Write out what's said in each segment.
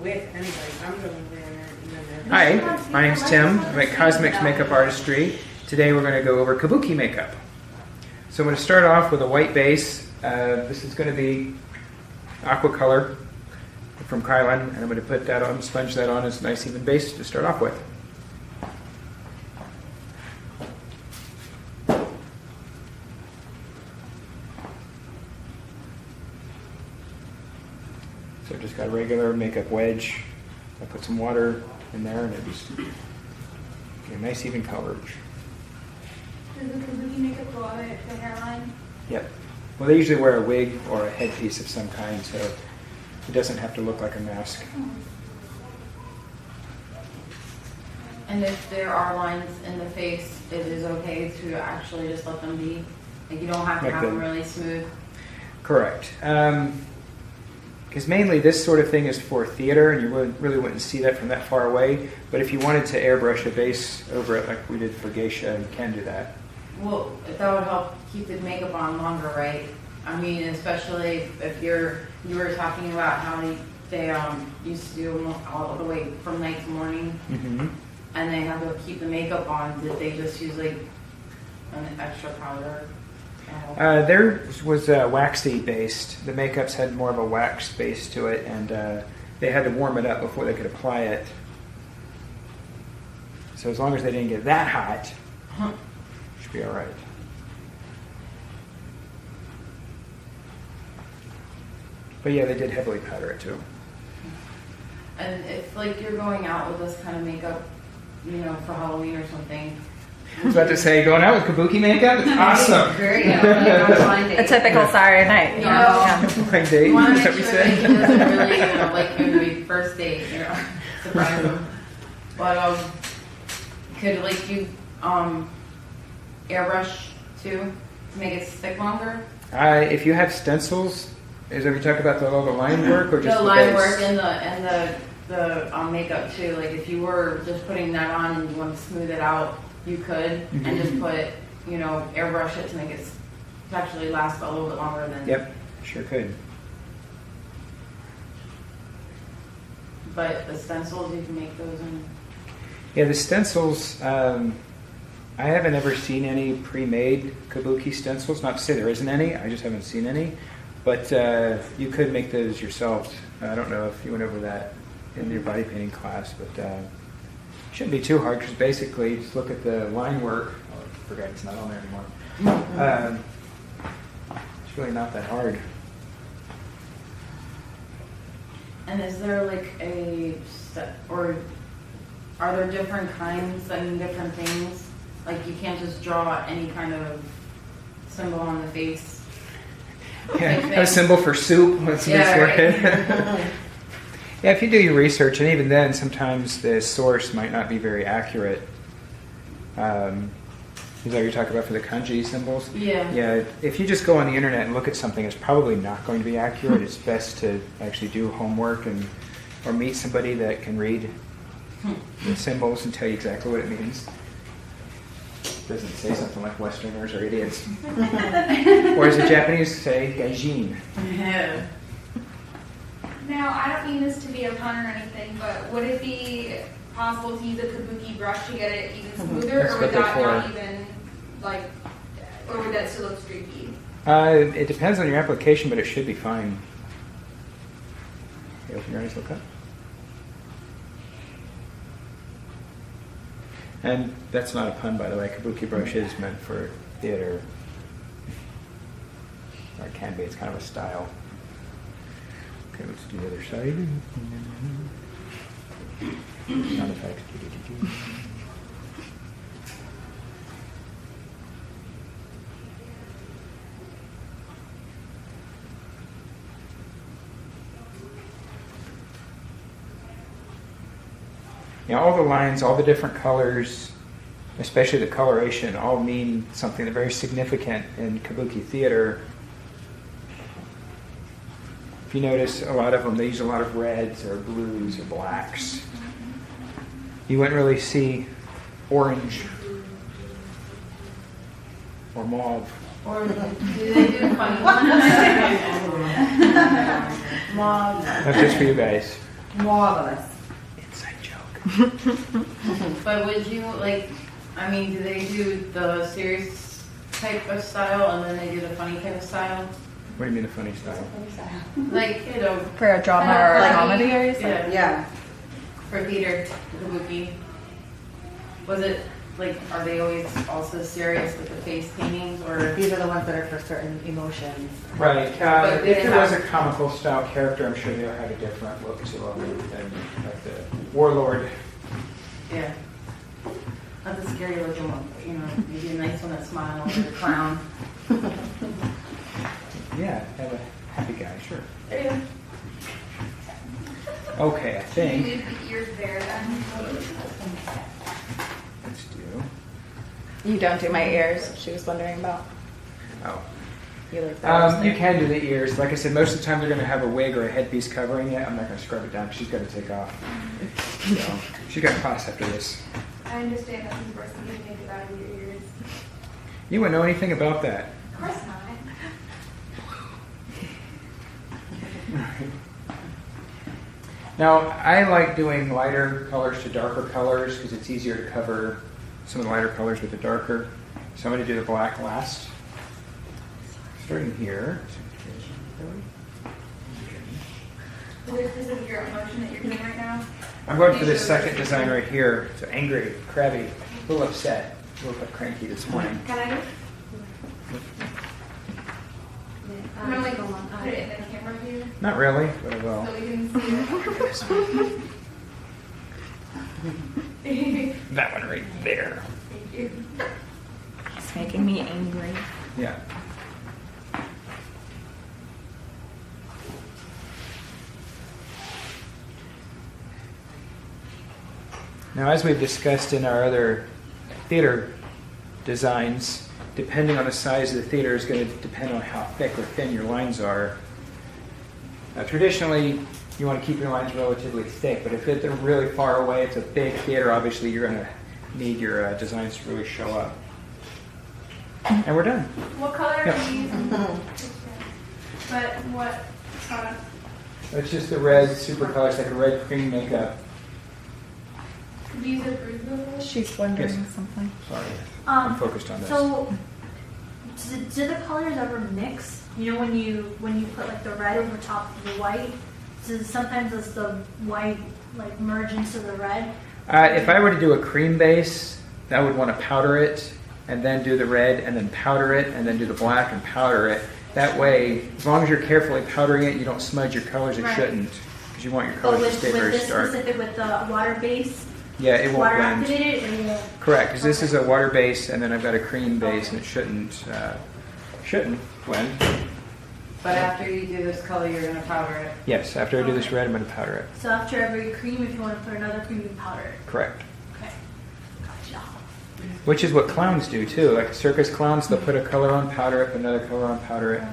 with anybody. I'm going there. Hi, my name's Tim. I'm at Cosmix Makeup Artistry. Today we're going to go over Kabuki makeup. So I'm going to start off with a white base. This is going to be aqua color from Kylan, and I'm going to put that on, sponge that on as a nice even base to start off with. So I just got a regular makeup wedge. I put some water in there and it just get a nice even coverage. Does the Kabuki makeup go on the hairline? Yep. Well, they usually wear a wig or a headpiece of some kind, so it doesn't have to look like a mask. And if there are lines in the face, it is okay to actually just let them be? Like you don't have to Like have the- them really smooth? Correct. Because mainly this sort of thing is for theater, and you really wouldn't see that from that far away. But if you wanted to airbrush a base over it like we did for Geisha, you can do that. Well, that would help keep the makeup on longer, right? I mean, especially if you were talking about how they used to do them all the way from night to morning, Mm-hmm. and they have to keep the makeup on. Did they just use like an extra powder? Theirs was waxy based. The makeups had more of a wax base to it, and they had to warm it up before they could apply it. So as long as they didn't get that hot, should be all right. But yeah, they did heavily powder it too. And if like you're going out with this kind of makeup, you know, for Halloween or something. I was about to say, going out with Kabuki makeup? It's awesome. Great. Yeah, A typical Saturday night. You know, Blind date, you want is to that make what sure you that said? it doesn't really, you know, like maybe first date, you know, surprise them. But could like you airbrush too to make it stick longer? If you have stencils, is that we talk about all the line work or just The the line base? work and the makeup too. Like if you were just putting that on and you want to smooth it out, you could and just put, you know, airbrush it to make it actually last a little bit longer than. Yep, sure could. But the stencils, you can make those in. Yeah, the stencils, I haven't ever seen any pre-made Kabuki stencils. Not to say there isn't any, I just haven't seen any. But you could make those yourselves. I don't know if you went over that in your body painting class, but it shouldn't be too hard because basically just look at the line work. Oh, I forgot it's not on there anymore. It's really not that hard. And is there like or are there different kinds and different things? Like you can't just draw any kind of symbol on the face. Yeah, a symbol for soup. Yeah, right. Yeah, if you do your research, and even then, sometimes the source might not be very accurate. Is that what you're talking about for the kanji symbols? Yeah. Yeah, if you just go on the internet and look at something, it's probably not going to be accurate. It's best to actually do homework or meet somebody that can read the symbols and tell you exactly what it means. It doesn't say something like Westerners are idiots. Or as the Japanese say, gaijin. Yeah. Now, I don't mean this to be a pun or anything, but would it be possible to use a Kabuki brush to get it even smoother, That's or what would they're that not for. even, like, or would that still look streaky? It depends on your application, but it should be fine. Okay, open your eyes, look up. And that's not a pun, by the way. Kabuki brush is meant for theater. Or it can be. It's kind of a style. Okay, let's do the other side. Sound effects. Now, all the lines, all the different colors, especially the coloration, all mean something very significant in Kabuki theater. If you notice, a lot of them, they use a lot of reds or blues or blacks. You wouldn't really see orange or mauve. Or do they do funny ones? Mauve. That's just for you guys. Marvelous. Inside joke. But would you like? I mean, do they do the serious type of style and then they do the funny kind of style? What do you mean the funny style? Like, you know, For a drama or a like- comedy, are you saying? yeah, Yeah. for theater, Kabuki. Was it like? Are they always also serious with the face paintings, or? These are the ones that are for certain emotions. Right. But they If there was a have- comical style character, I'm sure they'll have a different look to them than like the warlord. Yeah. Not the scary looking one, but you know, maybe a nice one that smiles or a clown. Yeah, have a happy guy, sure. There you go. Okay, I Can you think leave the ears there then? let's do. You don't do my ears, she was wondering about. Oh. You like those You there. can do the ears. Like I said, most of the time they're going to have a wig or a headpiece covering it. I'm not going to scrub it down. She's got to take off. So, she got class after this. I understand that this person can think about your ears. You wouldn't know anything about that. Of course not. Now, I like doing lighter colors to darker colors because it's easier to cover some of the lighter colors with the darker. So I'm going to do the black last. Starting here. Is there a specific emotion that you're doing right now? I'm going for this second design right here. So angry, crabby, a little upset, a little bit cranky this morning. Can I do? I'm gonna like put it in the camera view Not really, but I will. so we can see it. That one right there. Thank you. It's making me angry. Yeah. Now, as we've discussed in our other theater designs, depending on the size of the theater is going to depend on how thick or thin your lines are. Now, traditionally, you want to keep your lines relatively thick, but if they're really far away, it's a big theater, obviously you're going to need your designs to really show up. And we're done. What color Yeah. are you using? But what product? It's just the red super color. It's like a red cream makeup. Could you use a bruise removal? She's wondering Yes. something. Sorry, I'm focused on this. So, do the colors ever mix? You know, when you put like the red over top of the white, sometimes does the white like merge into the red? If I were to do a cream base, I would want to powder it, and then do the red, and then powder it, and then do the black and powder it. That way, as long as you're carefully powdering it, you don't smudge your colors. It Right. shouldn't, because you want your Oh, colors to with stay very this stark. specific with the water base, Yeah, it won't water blend. activated, it will. Correct, because this is a water base, and then I've got a cream base, and it shouldn't blend. But after you do this color, you're gonna powder it. Yes, after I do this red, I'm going to powder it. So after every cream, if you want to put another cream, you powder it. Correct. Okay, gotcha. Which is what clowns do too. Like circus clowns, they'll put a color on, powder it, put another color on, powder it.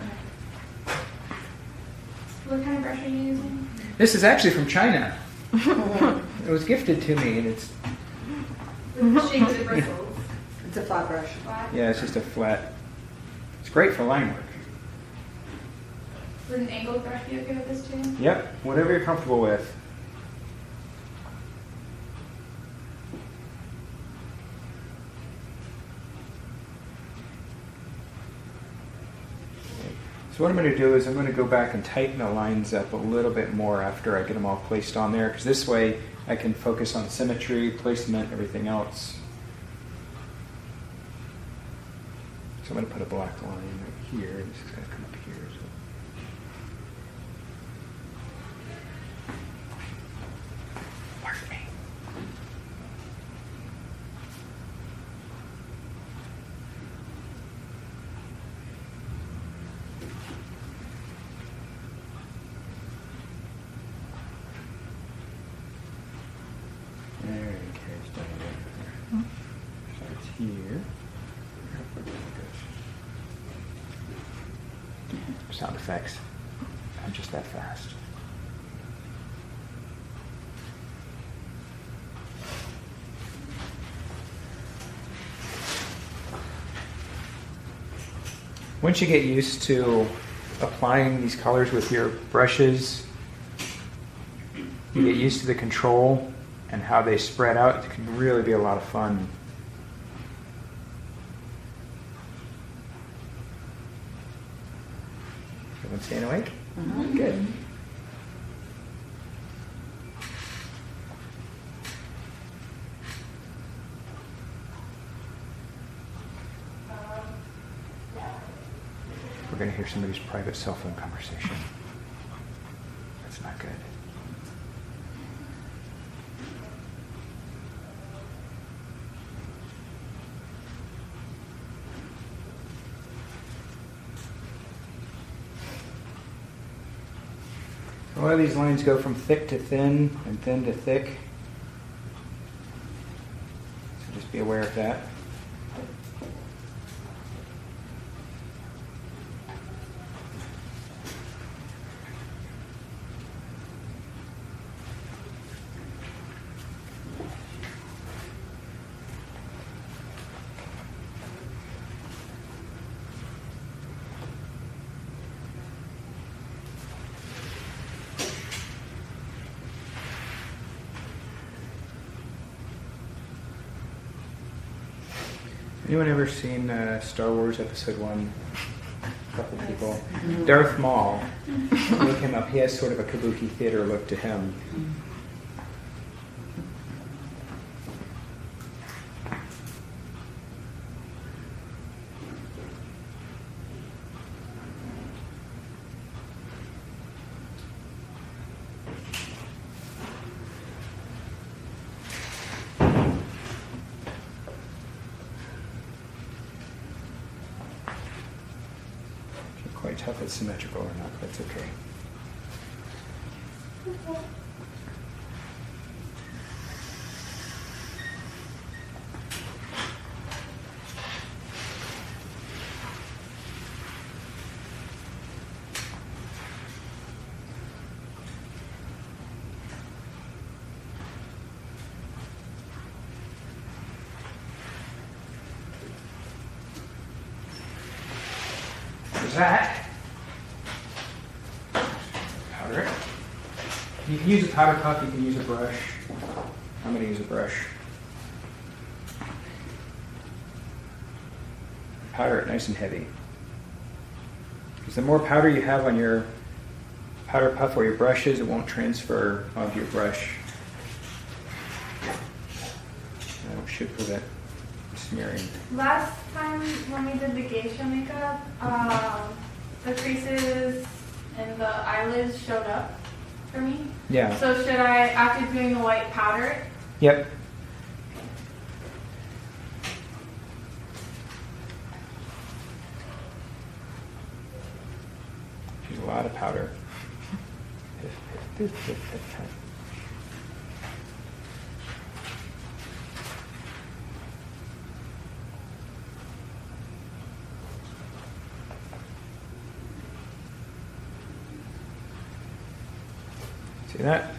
What kind of brush are you using? This is actually from China. It was gifted to me, and it's With the shapes of bristles. It's a flat brush. Flat. yeah, it's just a flat. It's great for line work. Would an angled brush be okay with this too? Yep, whatever you're comfortable with. So what I'm going to do is I'm going to go back and tighten the lines up a little bit more after I get them all placed on there, because this way I can focus on symmetry, placement, everything else. So I'm going to put a black line right here. This is going to come up here. So. Pardon me. There it carries down there. Starts here. Sound effects. I'm just that fast. Once you get used to applying these colors with your brushes, you get used to the control and how they spread out, it can really be a lot of fun. Everyone staying awake? Good. We're going to hear somebody's private cell phone conversation. That's not good. A lot of these lines go from thick to thin and thin to thick. So just be aware of that. Anyone ever seen Star Wars Episode 1? A couple people. Darth Maul, look him up. He has sort of a Kabuki theater look to him. Quite tough it's symmetrical or not, but that's okay. That powder it. You can use a powder puff, you can use a brush. I'm going to use a brush. Powder it nice and heavy. Because the more powder you have on your powder puff or your brushes, it won't transfer onto your brush. That should prevent smearing. Last time when we did the geisha makeup, the creases and the eyelids showed up for me. Yeah. So should I, after doing the white powder? Yep. Use a lot of powder. See that?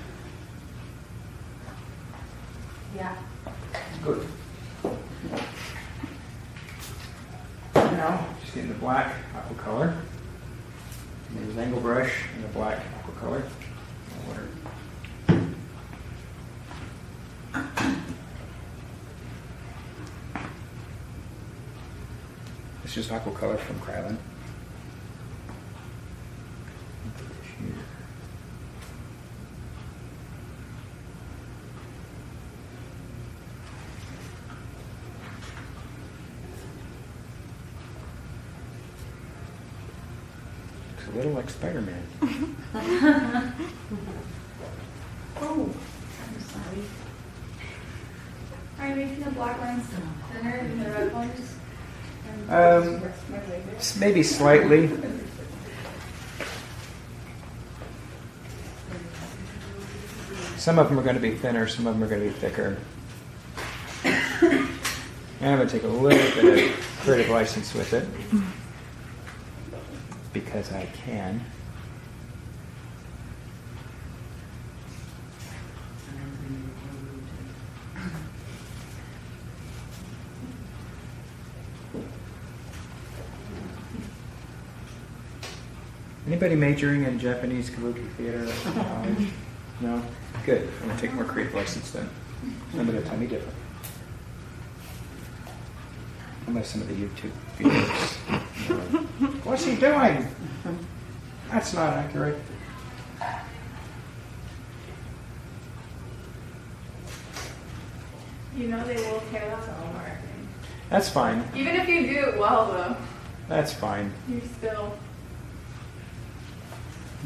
Yeah. Good. Now, just getting the black aqua color. Use an angle brush and the black aqua color. Water. It's just aqua color from Krylon. Looks a little like Spider-Man. Oh, I'm sorry. Are you making the black lines thinner than the red ones? Maybe slightly. Some of them are going to be thinner, some of them are going to be thicker. And I'm going to take a little bit of creative license with it, because I can. Anybody majoring in Japanese Kabuki theater at college? No? Good. I'm going to take more creative license then. Somebody will tell me different. Unless some of the YouTube viewers. What's he doing? That's not accurate. You know they will tear that apart. That's fine. Even if you do it well, though, That's fine. you're still.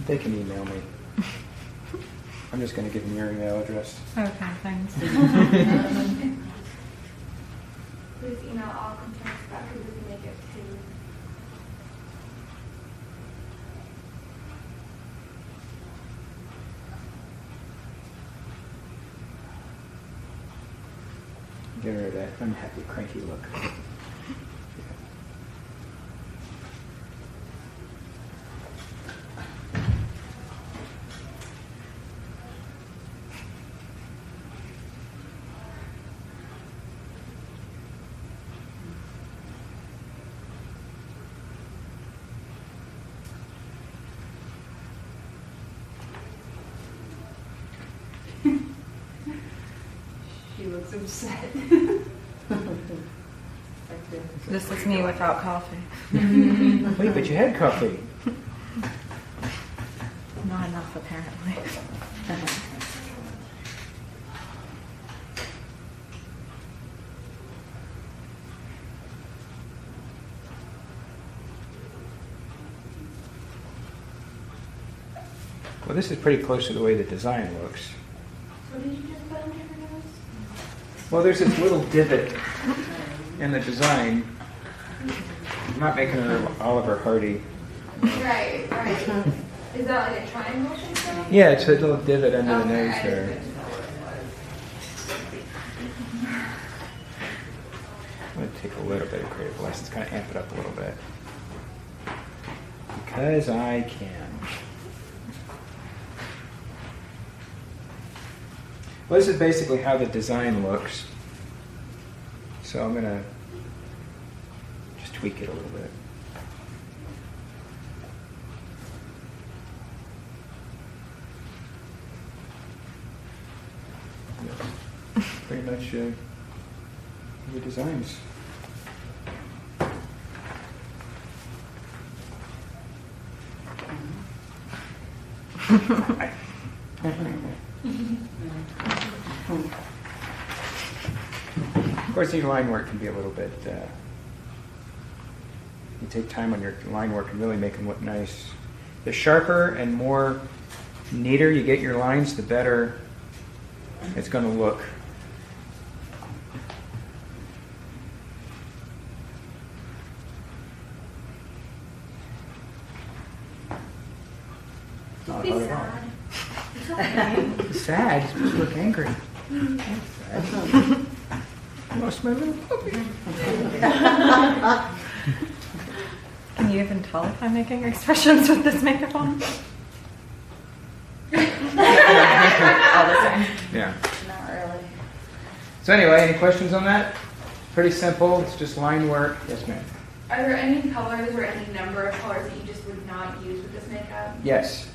They can email me. I'm just going to give them your email address. Okay, thanks. Please email all complaints back because we can make it too. Get rid of that unhappy, cranky look. She looks upset. This is me without coffee. Wait, but you had coffee. Not enough, apparently. Well, this is pretty close to the way the design looks. What did you just put under her nose? Well, there's this little divot in the design. I'm not making her Oliver Hardy. Right, right. Is that like a triangle shape thing? Yeah, it's a little divot under the Okay, nose I there. didn't know I'm going to take a little bit of creative license, kind of amp it up a little bit. Because I can. Well, this is basically how the design looks. So I'm going to just tweak it a little bit. That's pretty much the designs. Of course, your line work can be a little bit. You take time on your line work and really make them look nice. The sharper and more neater you get your lines, the better it's going to look. Not Be hard at all. sad. It's okay. Sad. You're supposed to look angry. Sad. I lost my little puppy. Can you even tell if I'm making expressions with this microphone? All the time. Yeah. Not really. So anyway, any questions on that? Pretty simple. It's just line work. Yes, ma'am. Are there any colors or any number of colors that you just would not use with this makeup? Yes.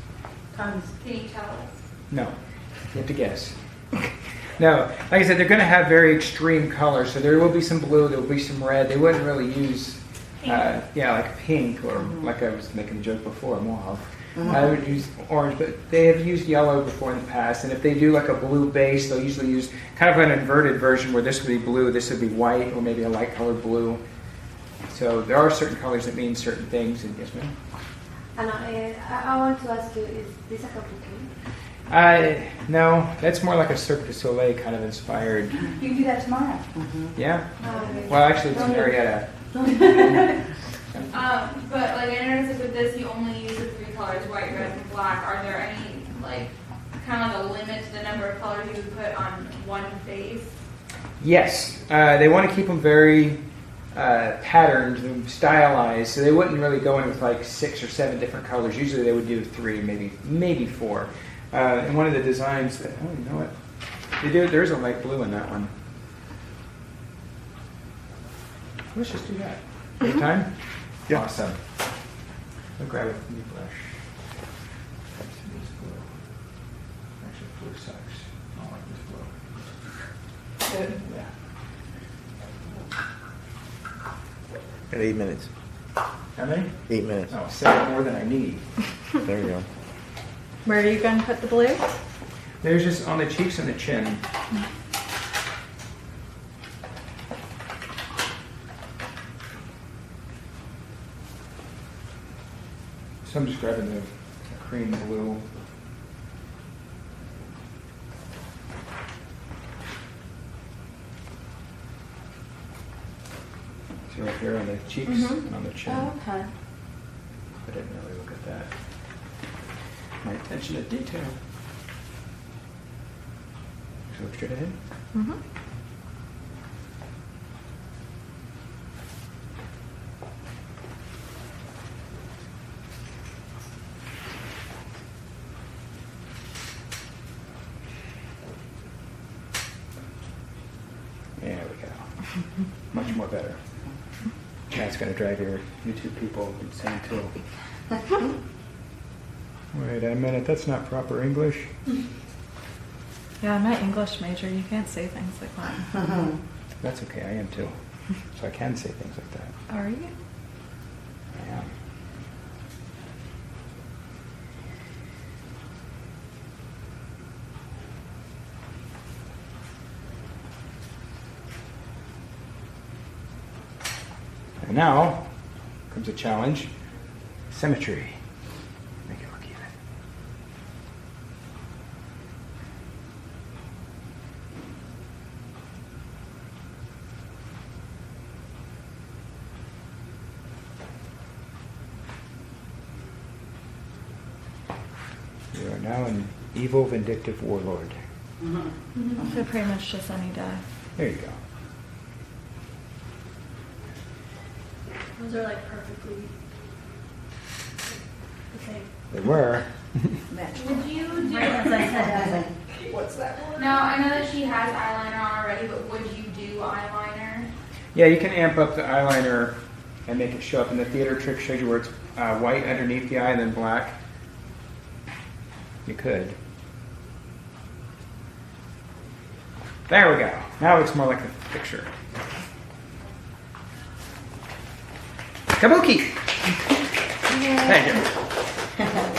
Tons. Can you tell us? No. You have to guess. No. Like I said, they're going to have very extreme colors. So there will be some blue. There will be some red. They wouldn't really use, like pink or like I was making a joke before, mauve. I would use orange, but they have used yellow before in the past. And if they do like a blue base, they'll usually use kind of an inverted version where this would be blue, this would be white, or maybe a light colored blue. So there are certain colors that mean certain things. And yes, ma'am. And I want to ask you, is this a Kabuki? No, that's more like a Cirque du Soleil kind of inspired. You can do that tomorrow. Yeah. Okay. Well, actually, it's an Arietta. But like I noticed with this, you only use the three colors, white, red, and black. Are there any like kind of like a limit to the number of colors you would put on one face? Yes, they want to keep them very patterned and stylized, so they wouldn't really go in with like 6 or 7 different colors. Usually, they would do 3, maybe 4. And one of the designs that you know what they do. There's a light blue in that one. Let's just do that. Any time? Yeah. Awesome. I'll grab a new brush. Actually, Yeah. Got 8 minutes. How many? 8 minutes. Oh, 7 more than I need. There you go. Where are you going to put the blue? There's just on the cheeks and the chin. So I'm just grabbing the cream blue. See right there on the cheeks and on the chin. Oh, okay. I didn't really look at that. My attention to detail. So look straight ahead. Mm-hmm. There we go. Much more better. That's going to drive your YouTube people insane too. Wait a minute, that's not proper English. Yeah, I'm an English major. You can't say things like that. That's okay, I am too. So I can say things like that. Are you? I am. And now comes a challenge. Symmetry. Make it look even. You are now an evil, vindictive warlord. So pretty much just any day. There you go. Those are like perfectly the same. They were. Would you do? Right as I said, What's that word? Now I know that she has eyeliner on already, but would you do eyeliner? Yeah, you can amp up the eyeliner and make it show up. And the theater trick shows you where it's white underneath the eye and then black. You could. There we go. Now it looks more like a picture. Kabuki! Thank you.